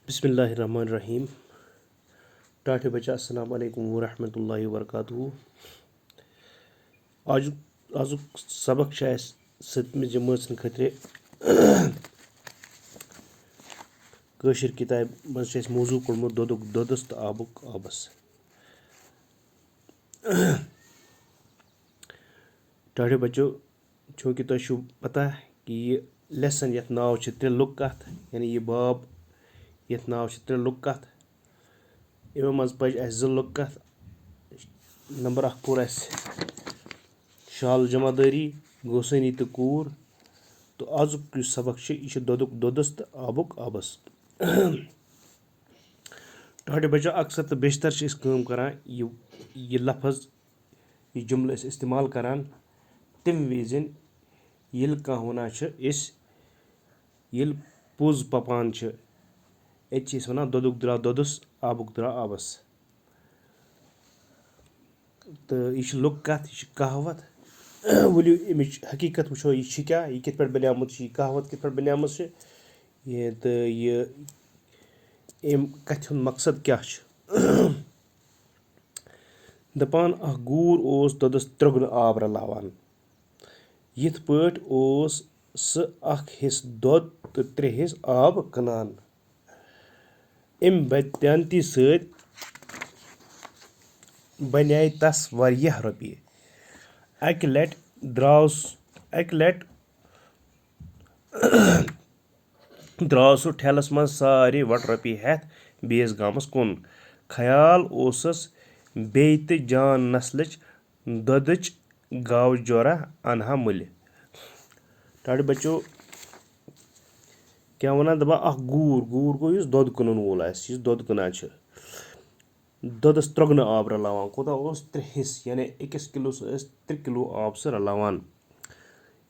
बिस्मिल्लाहिर्रहमानिर्रहीम। टाटे बच्चा अस्सलाम वालेकुम वरहमतुल्लाहि वबरकातुहू। आजुक सबक छ अस 7th जमात खतरे कशिर किताब मज मौजू कोड़मुत दोदुक दोदस तो आबुक आबस। टाटे बच्चो चूँकि तुम पता कि ये लेसन यथ नाव त्रे लुक कथ यानी ये बाब यथ नाव त्रे लुक कथ इमो मज पज अस जो लुक कथ। नंबर 1 पोर अस शाल जमादारी गोसनी तो कूर। तो आजुक सबक यह दोदुक दोदस तो आबुक आबस। टाटे बच्चो अक्सर तो बेशतर काम करान ये लफज ये जुमल इस्तेमाल करान तम विजन ये कह वना ये पोज पपान ये वन दोदुक द्रा दोदस आबुक द्रा आबस। तो यह लुक कथ यह कहावत वलियो अमिच हकीकत वो यह क्या यह कित पे बनियामुत यह कहावत कित पे बनियामुत ये तो ये अम कथ मकसद क्या दपान अख गूर ओस दोदस त्रुगन आब रलावान यिथ पट ओस स अख हिस दोद तो 3 हिस आब कनान। अम बदयांती सत बन्याय तस वारियाह रॉपिये। अक लट द्राव सह ठेलस मज सारे वट रॉपिये हेथ बेस गामस कुन। ख्याल ओसस बेय तो जान नस्लच दोदच गाव जोरा अनहा मुल्य। टाटे बच्चो क्या वना दपा अख गूर गो यस दोद कनन वोल आस यस दोद कनान दोदस त्रुगन आब रलावान कोता ओस 3 हिस यानी 1 किलोस 3 किलो आब सह रलावान।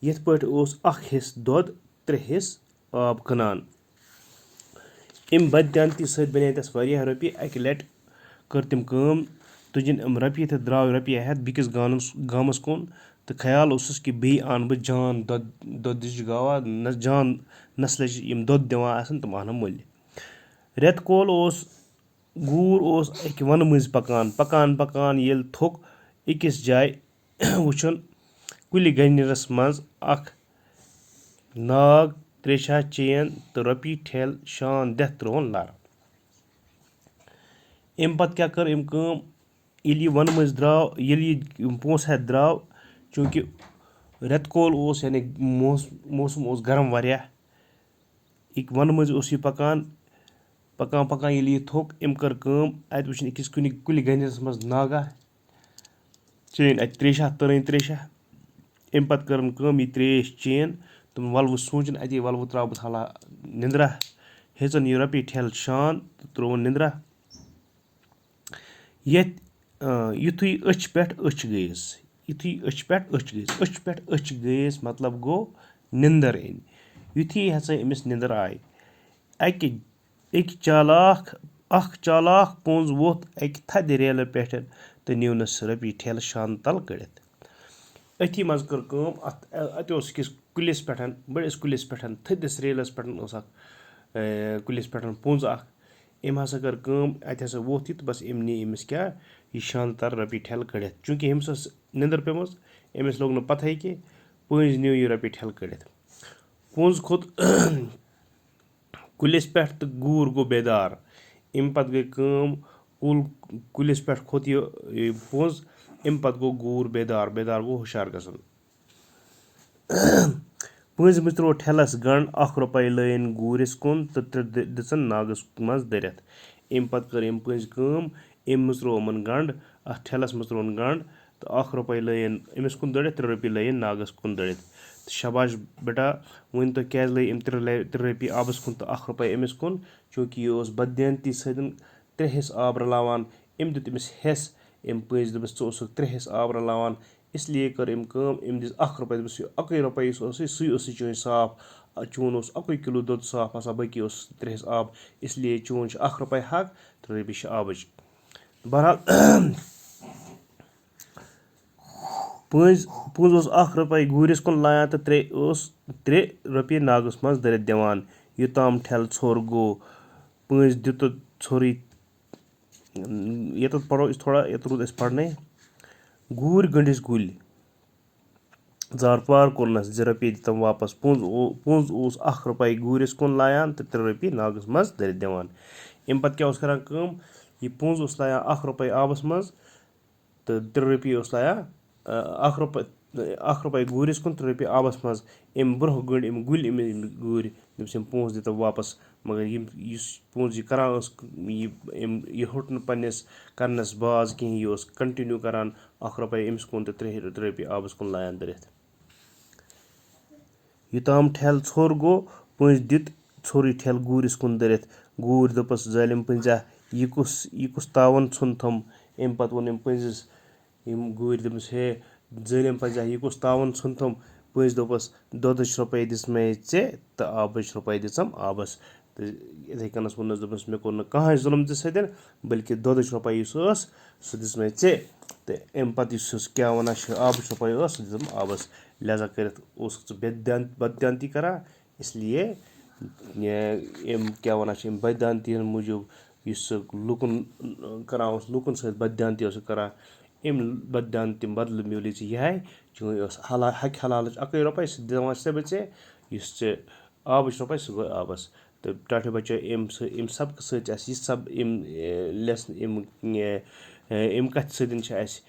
यिथ पट ओस अख हिस दोद 3 हिस आब कनान। अम बदयांती सत बने तस वारियाह रॉपिये। अक लट कर तम काम तुजिन अम रॉपिये तो द्राव रॉपिये हेथ बिकिस गामस कुन। तो ख्याल ओसस कि बे आन बह जान दोदच गावा जान नस्लच यम दोद दिवान आसन तम आनम मुल्य। रेत कोल ओस गूर ओस अक वन मज पकान पकान पकान येल थोक अकिस जाय वुचुन कुलि गनिरस मज अख नाग त्रेशा चेन तो रॉपिये ठेल शान 10 त्रोन लर। अम पत क्या कर अम काम ये वन मज द्राव ये पोंस हेथ द्राव चूँकि रेत कोल ओस यानी मौसम ओस गरम वारियाह एक वन मज ओस यह पकान पकान पकान ये थोक अम कर काम अत वुचन अकिस कुलि गनिरस मज नागा चेन अत त्रेशा तरन त्रेशा। अम पत करन काम यह त्रेश चेन तुम वल सोचन अति वल त्रा बह थला निंद्रा हेचन यह रॉपिये ठेल शान तो त्रोन निंद्रा। युथुई अछ पे अछ गयस युथुई अछ पे अछ गयस मतलब गो निंदर इन। युथी हसा अमिस निंदर आय अख चालाक पोंज वोथ अक थद रेल पे तो नीवनस रॉपिये ठेल शान तल कड़ित। अथी मज कर काम अत अकिस कुलिस पे बड़िस कुलिस पे थदिस रेलस पे कुलिस पे पोंज अख अम हसा कर काम अत हसा वोथ यह बस अम नी अमिस क्या यह शान तर रॉपिये ठेल कड़ित। चूँकि अमिस स निंदर पेमस अमिस लोग न पता कि पंज नीव यह रॉपिये ठेल कड़ित। पंज खोत कुलिस पे तो गूर गो बेदार। अम पत गई काम कुलिस पे खोत यह पंज अम पत गो गूर बेदार बेदार गो हुशार गसन। पंज मज त्रो ठेलस गंड 1 रुपये लयन गूरिस कुन तो 3 दिसन नागस मज दरित। अम पत कर अम पंज काम अम मज त्रो यमन गंड अथ ठेलस मज त्रोन गंड तो 1 रुपये लयन अमिस कुन दड़ित 3 रुपये लयन नागस कुन दड़ित। तो शाबाश बेटा वन तो क्या लय अम 3 रुपये आबस कुन तो 1 रुपये अमिस कुन चूँकि यह बदयांती सदन 3 हिस आब रलावान अम दित अमिस हिस अम पंज दपस ोस 3 हिस आब रलावान इसलिए कर अम काम अम दिस 1 रुपये दपस 1 रुपये सही चून साफ चून 1 किलो दुध साफ आसान बाकी 3 हिस आब इसलिए चून 1 रुपये हक 3 रुपये आबच। बहरहाल पंज 1 रुपये गूरिस कुन लायान तो 3 रुपये नागस मज दरित दिवान योताम ठेल ोर गो پٲنٛژِ دِتُت ژھورُے ییٚتٮ۪تھ پَرو أسۍ تھوڑا ییٚتہِ روٗد اَسہِ پَرنَے گوٗرۍ گٔنٛڈِس گُلۍ زار پار کوٚرنَس 2 رۄپیہِ دِتم واپَس پونٛز اوس 1 رۄپاے گوٗرِس کُن لایان تہٕ 3 رۄپیہِ ناگَس منٛز دٔرِتھ دِوان. اَمہِ پَتہٕ کیٛاہ اوس کَران کٲم یہِ پونٛز اوس لایان 1 رۄپاے آبَس منٛز تہٕ 3 رۄپیہِ اوس لایان 1 رۄپاے گوٗرِس کُن 3 رۄپیہِ آبَس منٛز. اَمہِ برونٛہہ گٔنٛڈۍ أمۍ گُلۍ أمۍ گوٗرۍ دوٚپُس یِم پونٛسہٕ دِتو واپَس مگر یُس پونٛسہٕ یہِ کَران اوس یہِ ہوٚٹ نہٕ پنٛنِس کَرنَس باز کِہیٖنۍ یہِ اوس کَنٹِنیوٗ کَران 1 رۄپاے أمِس کُن تہٕ 3 رۄپیہِ آبَس کُن لایان دٔرِتھ. یوٚتام ٹھٮ۪ل ژھوٚر گوٚو پٔنٛزۍ دِتۍ ژھورُے ٹھٮ۪ل گوٗرِس کُن دٔرِتھ. گوٗرۍ دوٚپُس ظٲلِم پٕنٛزا یہِ کُس تاوَن ژھُنتھَم. اَمہِ پَتہٕ ووٚن أمۍ پٔنٛزِس یِم گوٗرۍ دوٚپمَس ہے ظٲلِم پٕنٛزا یہِ کُس تاوَن ژھُنتھَم. پٔنٛزۍ دوٚپُس دۄدٕچ رۄپَے دِژمَے ژےٚ تہٕ آبٕچ رۄپَے دِژَم آبَس. تہٕ یِتھَے کٔنَس ووٚننَس دوٚپنَس مےٚ کوٚر نہٕ کٕہٕنۍ ظُلم ژےٚ سۭتۍ بٔلکہِ دۄدٕچ رۄپَے یُس ٲس سُہ دِژمَے ژےٚ تہٕ اَمہِ پَتہٕ یُس کیٛاہ وَنان چھِ آبٕچ رۄپَے ٲس سُہ دِژٕم آبَس. لہذا کٔرِتھ اوسُکھ ژٕ بددیانتی کَران اِسلیے أمۍ کیٛاہ وَنان چھِ أمۍ بددیانتی ہِنٛدۍ موٗجوٗب یُس سُہ لُکَن کَران اوس لُکَن سۭتۍ بددیانتی اوسُکھ کَران اَمہِ بددیانتی بدلہٕ میوٗلٕے ژےٚ یِہے چٲنۍ ٲس حَقہِ حلالٕچ اَکٕے رۄپَے سُہ دِوان چھِسَے بہٕ ژےٚ یُس ژےٚ آبٕچ رۄپَے سُہ گوٚو آبَس. تہٕ ٹاٹھے بَچو اَمہِ سبقہٕ سۭتۍ چھِ اَسہِ یہِ اَمہِ کَتھِ سۭتۍ چھِ اَسہِ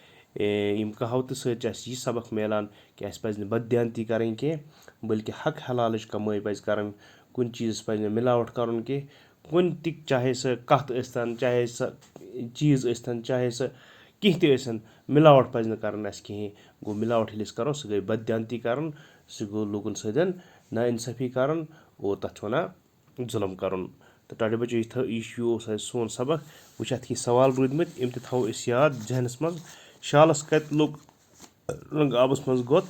یِم کہاوتہٕ سۭتۍ چھِ اَسہِ یہِ سبق میلان کہِ اَسہِ پَزِ نہٕ بددیانتی کَرٕنۍ کینٛہہ بٔلکہِ حق حلالٕچ کَمٲے پَزِ کَرٕنۍ. کُنہِ چیٖزَس پَزِ نہٕ مِلاوَٹھ کَرُن کینٛہہ کُنہِ تہِ چاہے سۄ کَتھ ٲسۍتَن چاہے سۄ چیٖز ٲسۍتَن چاہے سۄ کینٛہہ تہِ ٲسِن مِلاوَٹھ پَزِ نہٕ کَرُن اَسہِ کِہیٖنۍ. گوٚو مِلاوَٹھ ییٚلہِ أسۍ کَرو سُہ گٔے بددیانتی کَرُن سُہ گوٚو لوٗکَن سۭتۍ نا اِنصٲفی کَرُن اور تَتھ چھِ وَنان ظُلم کَرُن. تہٕ ٹاٹے بَچو یہِ اوس اَسہِ سون سبق. وٕچھ اَتھ کینٛہہ سوال روٗدۍمٕتۍ یِم تہِ تھاوو أسۍ یاد ذہنَس منٛز. شالَس کَتہِ لوٚگ رنٛگ آبَس منٛز گوٚت.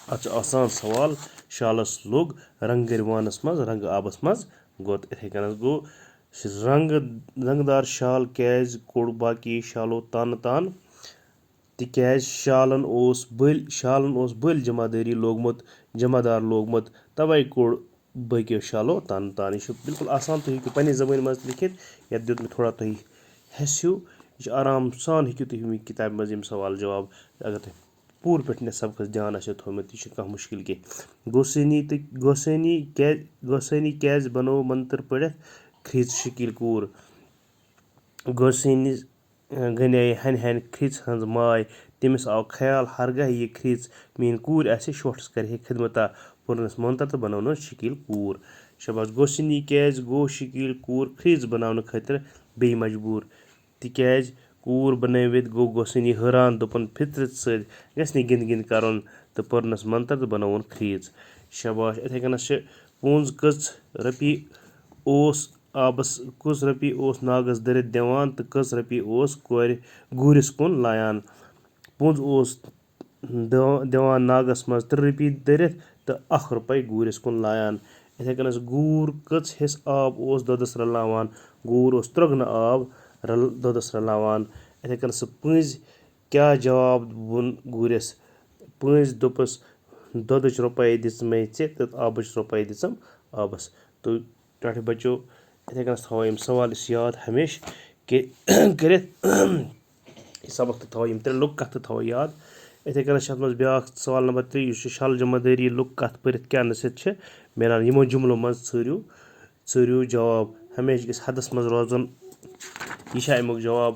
اَتھ چھُ آسان سوال شالَس لوٚگ رنٛگہٕ گَرِوانَس منٛز رنٛگہٕ آبَس منٛز گوٚت. اِتھَے کٔنَس گوٚو رنٛگہٕ دار شال کیٛازِ کوٚڑ باقٕے شالو تانہٕ تان تِکیٛازِ شالَن اوس بٔلۍ جمع دار لوگمُت تَوَے کوٚڑ باقیو شالو تانہٕ تان. یہِ چھُ بِلکُل آسان تُہۍ ہیٚکِو پنٛنہِ زبٲنۍ منٛز تہِ لیکھِتھ یَتھ دیُت مےٚ تھوڑا تُہۍ ہٮ۪س ہیوٗ. یہِ چھُ آرام سان ہیٚکِو تُہۍ ییٚمہِ کِتابہِ منٛز یِم سوال جواب اگر تۄہہِ پوٗرٕ پٲٹھۍ سبقَس دھیان آسیو تھوٚمُت یہِ چھُنہٕ کانٛہہ مُشکِل کینٛہہ. گوسٲنی کیٛازِ بَنوو منتٕر پٔرِتھ کھرٛژ شکیٖل کوٗر. گوسٲنِس گَنے ہَنہِ ہَنہِ کھرٛژِ ہٕنٛز ماے تٔمِس آو خیال ہرگاہ یہِ کھرٛژ میٛٲنۍ کوٗر آسہِ شوٹھَس کَرِ ہے خدمتا پوٚرنَس منتر تہٕ بَنٲونَس شکیٖل کوٗر. شباش. گوسٲنی کیٛازِ گوٚو شکیٖل کوٗر کھرٛژ بَناونہٕ خٲطرٕ بیٚیہِ مجبوٗر تِکیٛازِ کوٗر بَنٲوِتھ گوٚو گوسٲنی حٲران دوٚپُن فِطرت سۭتۍ گژھِ نہٕ گِنٛد گِنٛد کَرُن تہٕ پوٚرنَس منتر تہٕ بَنٲوُن کھرٛیٖژ. شباش. اِتھَے کٔنَس چھِ پونٛز کٔژ رۄپیہِ اوس ناگَس دٔرِتھ دِوان تہٕ کٔژ رۄپیہِ اوس گوٗرِس کُن لایان. پونٛز اوس دِوان ناگَس منٛز 3 رۄپیہِ دٔرِتھ تہٕ 1 رۄپَے گوٗرِس کُن لایان. اِتھَے کٔنَس گوٗر کٔژ حِصہٕ آب اوس دۄدَس رَلاوان. گوٗر اوس 3 آب دۄدَس رَلاوان. اِتھَے کٔنَس سُہ پٔنٛزۍ کیٛاہ جواب ووٚن گوٗرِس. پٔنٛزۍ دوٚپُس دۄدٕچ رۄپَے دِژمَے ژےٚ تہٕ آبٕچ رۄپَے دِژَم آبَس. تہٕ ٹاٹھے بَچو اِتھَے کٔنَس تھاوو یِم سوال أسۍ یاد ہمیشہِ کہِ کٔرِتھ یہِ سبق تہِ تھاوو یِم 3 لُکہٕ کَتھٕ تھاوو یاد. اِتھَے کٔنَس چھِ اَتھ منٛز بیٛاکھ سوال نمبر 3 یُس چھُ شال جمع دٲری لُکہٕ کَتھ پٔرِتھ کیٛاہ نصیحت چھِ میلان. یِمو جُملو منٛز ژھٲرِو جواب. ہمیشہِ گژھِ حدَس منٛز روزُن. یہِ چھا اَمیُک جواب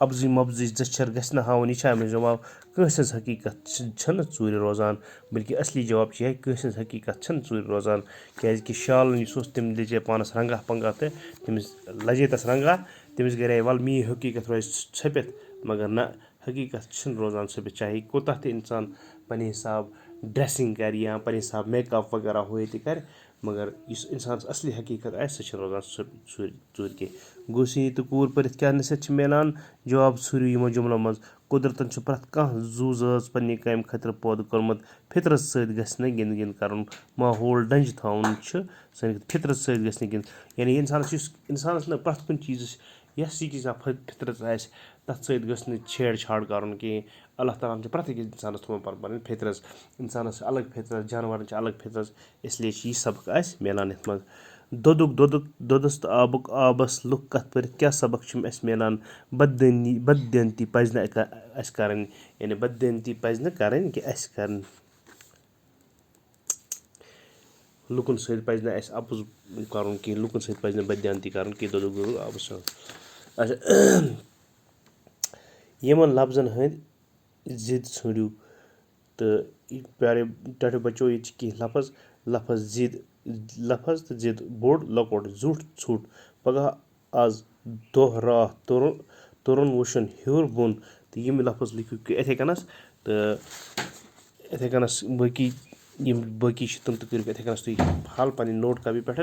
اَبزٕے مۄبزٕچ زٔچھر گژھِ نہٕ ہاوُن. یہِ چھا اَمیُک جواب کٲنٛسہِ ہٕنٛز حقیٖقت چھَنہٕ ژوٗرِ روزان بٔلکہِ اَصلی جواب چھِ یِہوٚے کٲنٛسہِ ہٕنٛز حقیٖقت چھَنہٕ ژوٗرِ روزان. کیٛازِکہِ شالَن یُس اوس تٔمۍ دِژے پانَس رنٛگاہ پنٛگاہ تہٕ تٔمِس لَجے تَس رنٛگاہ تٔمِس گَرے وَلہٕ میٛٲنۍ حقیٖقت روزِ ژھٔپِتھ مگر نہ حقیٖقت چھِنہٕ روزان ژھٔپِتھ چاہے کوٗتاہ تہِ اِنسان پنٛنہِ حِساب ڈرٛٮ۪سِنٛگ کَرِ یا پنٛنہِ حِساب میک اَپ وغیرہ ہُہ یہِ تہِ کَرِ مگر یُس اِنسانَس اَصلی حقیٖقت آسہِ سُہ چھِنہٕ روزان ژوٗرِ کینٛہہ. گوسٲنی تہٕ کوٗر پٔرِتھ کیٛاہ نصیحت چھِ میلان. جواب ژھٲرِو یِمو جُملو منٛز. قۄدرَتَن چھُ پرٛٮ۪تھ کانٛہہ زوٗ زٲژ پنٛنہِ کامہِ خٲطرٕ پٲدٕ کوٚرمُت. فِطرت سۭتۍ گژھِ نہٕ گِنٛد گِنٛد کَرُن. ماحول ڈنٛجہِ تھاوُن چھُ سٲنۍ فِطرت سۭتۍ گژھِ نہٕ گِنٛد یعنی اِنسانَس نہٕ پرٛٮ۪تھ کُنہِ چیٖزَس یۄس یہِ چیٖزا فِطرت آسہِ تَتھ سۭتۍ گٔژھ نہٕ چھیڑ چھاڑ کَرُن کِہیٖنۍ. اللہ تعالیٰ ہَن چھِ پرٛٮ۪تھ أکِس اِنسانَس تھوٚمُت پَنٕنۍ فِطرت. اِنسانَس چھِ الگ فِطرت جانوَرَن چھِ الگ فِطرت اِسلیے چھِ یہِ سبق اَسہِ میلان یَتھ منٛز. دۄدس تہٕ آبس لُکھ کتھ پٔرِتھ کیٛاہ سبق چھِ اَسہِ میلان؟ بددٲنتی پزِ نہٕ اَسہِ کَرٕنۍ، یعنی بددٲنتی پزِ نہٕ کَرٕنۍ کہِ اَسہِ کَرٕنۍ. لُکن سۭتۍ پزِ نہٕ اَسہِ اَپُز کَرُن کینٛہہ، لُکن سۭتۍ پزِ نہٕ بددیانتی کَرُن کینٛہہ. دۄدُک آبس سۭتۍ. اچھا یِمن لفظن ہٕنٛدۍ ضِد ژھٲنٛڈِو تہٕ پیارے ٹاٹھیو بچو ییٚتہِ چھِ کینٛہہ لفظ تہٕ ضِد. بوٚڑ لۄکُٹ، زیُٹھ ژھوٚٹ، پگاہ آز دۄہ راتھ، تُرُن وُچھُن، ہیوٚر بۄن. تہٕ یِم لفظ لیکھِو اِتھَے کٔنَس تہٕ اِتھَے کٔنَس یِم باقی چھِ تِم تہِ کٔرِو اِتھَے کٔنَس تُہۍ حل پنٕنۍ نوٹ کاپی پٮ۪ٹھ.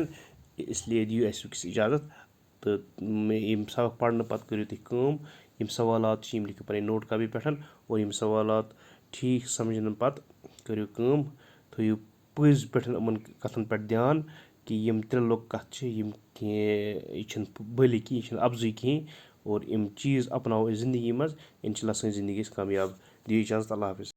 اِسلیے دِیِو اَسہِ وٕنکٮ۪س اِجازت تہٕ یِم سبق پرنہٕ پتہٕ کٔرِو تُہۍ کٲم. یِم سوالات چھِ یِم لیکھِو پنٕنۍ نوٹ کاپی پٮ۪ٹھ اور یِم سوالات ٹھیٖک سمجھنہٕ پتہٕ کٔرِو کٲم. تھٲیِو پٔزۍ پٲٹھۍ یِمن کَتھن پٮ۪ٹھ دھیان کہِ یِم ترٛےٚ لُکھ کَتھ چھِ یِم یہِ چھِنہٕ بٔلی کینٛہہ، یہِ چھِنہٕ اَپزُے کِہیٖنۍ. اور یِم چیٖز اپناوو أسۍ زندگی منٛز، اِنشاء اللہ سٲنۍ زندگی گژھِ کامیاب. دِیِو اِجازت. اللہ حافظ.